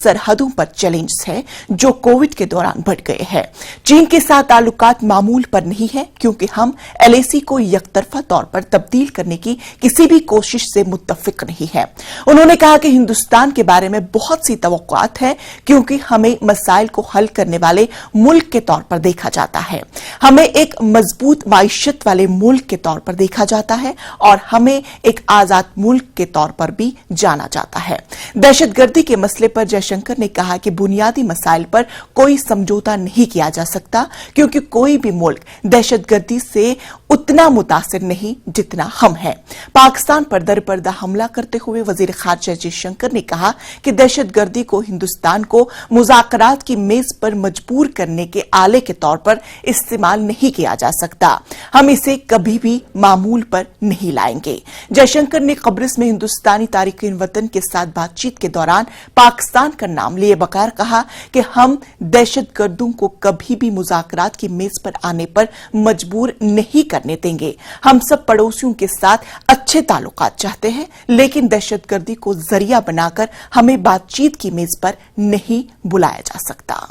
सरहदों पर चैलेंज है जो कोविड के दौरान बढ़ गए हैं। चीन के साथ ताल्लुकात मामूल पर नहीं है क्योंकि हम एलएसी को यकतरफा तौर पर तब्दील करने की किसी भी कोशिश से मुत्तफिक नहीं है। उन्होंने कहा कि हिंदुस्तान के बारे में बहुत सी तवक्कुआत है क्योंकि हमें मसाइल को हल करने वाले मुल्क के तौर पर देखा जाता है, हमें एक मजबूत माइशत वाले मुल्क के तौर पर देखा जाता है और हमें एक आजाद मुल्क के तौर पर भी जाना जाता है। दहशतगर्दी के मसले पर जयशंकर ने कहा कि बुनियादी मसाइल पर कोई समझौता नहीं किया जा सकता क्योंकि कोई भी मुल्क दहशतगर्दी से उतना मुतासिर नहीं जितना हम हैं। पाकिस्तान पर दरपर्दा हमला करते हुए वजीर खारजा जयशंकर ने कहा कि दहशतगर्दी को हिंदुस्तान को मुज़ाकरात की मेज पर मजबूर करने के आले के तौर पर इस्तेमाल नहीं किया जा सकता। हम इसे कभी भी मामूल पर नहीं लाएंगे। जयशंकर ने कब्रिस में हिंदुस्तानी तारिकीन वतन के साथ बातचीत के दौरान पाकिस्तान का नाम लिए बगैर कहा कि हम दहशतगर्दों को कभी भी मुज़ाकरात की मेज पर आने पर मजबूर नहीं करने देंगे। हम सब पड़ोसियों के साथ अच्छे ताल्लुकात चाहते हैं, लेकिन दहशतगर्दी को जरिया बनाकर हमें बातचीत की मेज पर नहीं बुलाया जा सकता।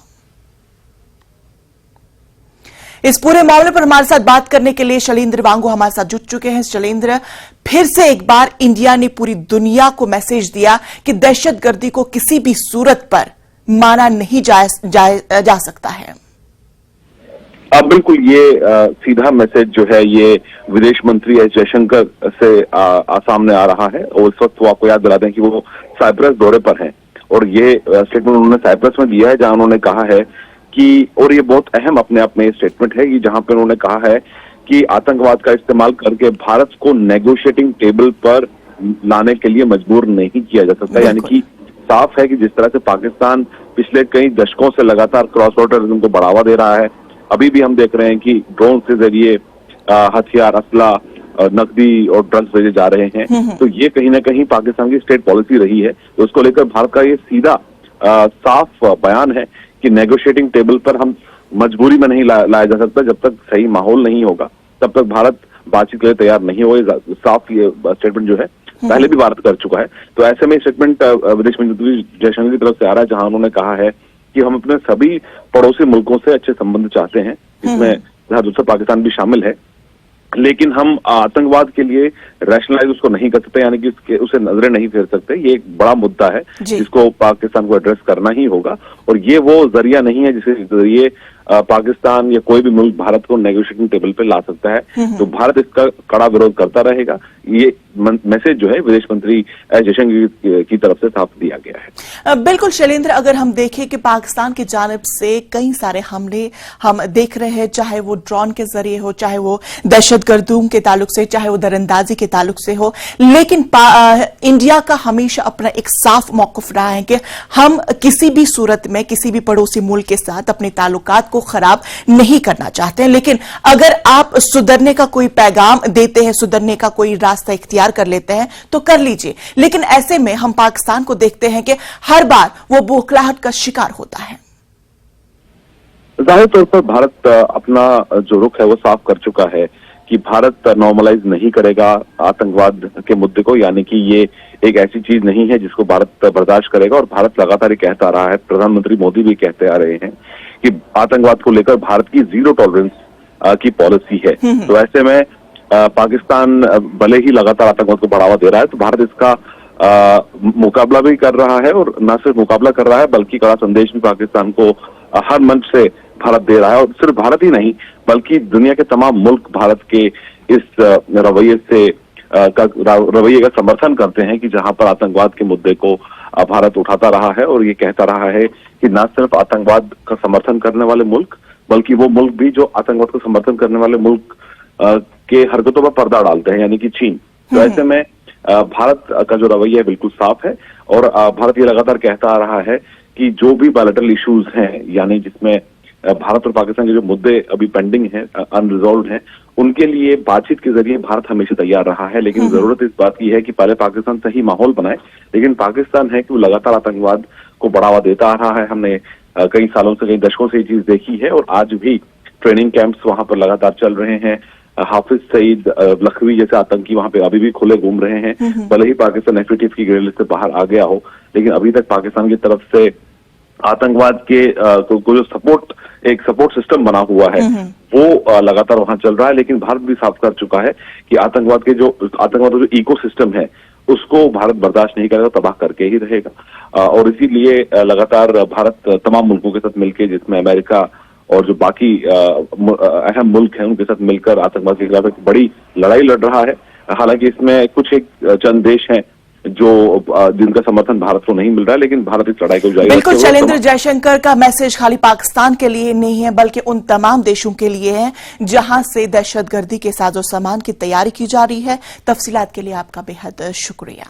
इस पूरे मामले पर हमारे साथ बात करने के लिए शैलेंद्र वांगू हमारे साथ जुड़ चुके हैं। शैलेंद्र, फिर से एक बार इंडिया ने पूरी दुनिया को मैसेज दिया कि दहशतगर्दी को किसी भी सूरत पर माना नहीं जा सकता है। बिल्कुल, ये सीधा मैसेज जो है ये विदेश मंत्री एस जयशंकर से सामने आ रहा है और इस वक्त वो आपको याद दिला दें कि वो साइप्रस दौरे पर हैं और ये स्टेटमेंट उन्होंने साइप्रस में दिया है जहां उन्होंने कहा है कि, और ये बहुत अहम अपने आप में स्टेटमेंट है कि जहां पर उन्होंने कहा है कि आतंकवाद का इस्तेमाल करके भारत को नेगोशिएटिंग टेबल पर लाने के लिए मजबूर नहीं किया जा सकता। यानी कि साफ है कि जिस तरह से पाकिस्तान पिछले कई दशकों से लगातार क्रॉस बॉर्डर टेररिज्म को बढ़ावा दे रहा है, अभी भी हम देख रहे हैं कि ड्रोन के जरिए हथियार, असला, नकदी और ड्रग्स भेजे जा रहे हैं। तो ये कहीं ना कहीं पाकिस्तान की स्टेट पॉलिसी रही है। तो उसको लेकर भारत का ये सीधा साफ बयान है कि नेगोशिएटिंग टेबल पर हम मजबूरी में नहीं लाया जा सकता। जब तक सही माहौल नहीं होगा तब तक भारत बातचीत के लिए तैयार नहीं होगा। साफ ये स्टेटमेंट जो है पहले भी भारत कर चुका है। तो ऐसे में स्टेटमेंट विदेश मंत्री जयशंकर की तरफ से आ रहा है जहां उन्होंने कहा है कि हम अपने सभी पड़ोसी मुल्कों से अच्छे संबंध चाहते हैं, इसमें दूसरा पाकिस्तान भी शामिल है, लेकिन हम आतंकवाद के लिए रैशनलाइज उसको नहीं कर सकते, यानी कि उसे नजरें नहीं फेर सकते। ये एक बड़ा मुद्दा है जिसको पाकिस्तान को एड्रेस करना ही होगा और ये वो जरिया नहीं है जिसके जरिए पाकिस्तान या कोई भी मुल्क भारत को नेगोशिएटिंग टेबल पे ला सकता है। तो भारत इसका कड़ा विरोध करता रहेगा। ये मैसेज जो है विदेश मंत्री एस जयशंकर की तरफ से साफ दिया गया है। बिल्कुल शैलेंद्र, अगर हम देखें कि पाकिस्तान की जानिब से कई सारे हमले हम देख रहे हैं, चाहे वो ड्रोन के जरिए हो, चाहे वो दहशतगर्दों के ताल्लुक से, चाहे वो दरअंदाजी के ताल्लुक से हो, लेकिन इंडिया का हमेशा अपना एक साफ मौकफ रहा है कि हम किसी भी सूरत में किसी भी पड़ोसी मुल्क के साथ अपने ताल्लुकात को खराब नहीं करना चाहते हैं। लेकिन अगर आप सुधरने का कोई पैगाम देते हैं, सुधरने का कोई रास्ता इख्तियार कर लेते हैं तो कर लीजिए, लेकिन ऐसे में हम पाकिस्तान को देखते हैं कि हर बार वो बौखलाहट का शिकार होता है। जाहिर तौर पर भारत अपना जो रुख है वो साफ कर चुका है कि भारत नॉर्मलाइज नहीं करेगा आतंकवाद के मुद्दे को, यानी कि ये एक ऐसी चीज नहीं है जिसको भारत बर्दाश्त करेगा। और भारत लगातार ये कहता आ रहा है, प्रधानमंत्री मोदी भी कहते आ रहे हैं कि आतंकवाद को लेकर भारत की जीरो टॉलरेंस की पॉलिसी है। तो ऐसे में पाकिस्तान भले ही लगातार आतंकवाद को बढ़ावा दे रहा है, तो भारत इसका मुकाबला भी कर रहा है और न सिर्फ मुकाबला कर रहा है बल्कि कड़ा संदेश भी पाकिस्तान को हर मंच से भारत दे रहा है। और सिर्फ भारत ही नहीं बल्कि दुनिया के तमाम मुल्क भारत के इस रवैये का समर्थन करते हैं कि जहां पर आतंकवाद के मुद्दे को भारत उठाता रहा है और ये कहता रहा है कि न सिर्फ आतंकवाद का समर्थन करने वाले मुल्क बल्कि वो मुल्क भी जो आतंकवाद का समर्थन करने वाले मुल्क के हरकतों पर पर्दा डालते हैं, यानी कि चीन। तो ऐसे में भारत का जो रवैया है बिल्कुल साफ है और भारत ये लगातार कहता आ रहा है कि जो भी बायलैटरल इश्यूज हैं, यानी जिसमें भारत और पाकिस्तान के जो मुद्दे अभी पेंडिंग हैं, अनरिजॉल्व हैं, उनके लिए बातचीत के जरिए भारत हमेशा तैयार रहा है। लेकिन जरूरत इस बात की है कि पहले पाकिस्तान सही माहौल बनाए। लेकिन पाकिस्तान है कि वो लगातार आतंकवाद को बढ़ावा देता आ रहा है। हमने कई सालों से, कई दशकों से ये चीज देखी है और आज भी ट्रेनिंग कैंप्स वहां पर लगातार चल रहे हैं। हाफिज सईद, लखवी जैसे आतंकी वहां पे अभी भी खुले घूम रहे हैं। भले ही पाकिस्तान एफएटीएफ की ग्रे लिस्ट से बाहर आ गया हो, लेकिन अभी तक पाकिस्तान की तरफ से आतंकवाद के को जो एक सपोर्ट सिस्टम बना हुआ है वो लगातार वहां चल रहा है। लेकिन भारत भी साफ कर चुका है कि आतंकवाद का जो इकोसिस्टम है उसको भारत बर्दाश्त नहीं करेगा, तबाह करके ही रहेगा। और इसीलिए लगातार भारत तमाम मुल्कों के साथ मिलकर, जिसमें अमेरिका और जो बाकी अहम मुल्क हैं उनके साथ मिलकर आतंकवाद के खिलाफ एक बड़ी लड़ाई लड़ रहा है। हालांकि इसमें कुछ एक चंद देश हैं जो जिनका समर्थन भारत को नहीं मिल रहा है, लेकिन भारत इस लड़ाई को जारी बिल्कुल शैलेंद्र, जयशंकर का मैसेज खाली पाकिस्तान के लिए नहीं है बल्कि उन तमाम देशों के लिए है जहां से दहशतगर्दी के साजो सामान की तैयारी की जा रही है। तफसीलात के लिए आपका बेहद शुक्रिया।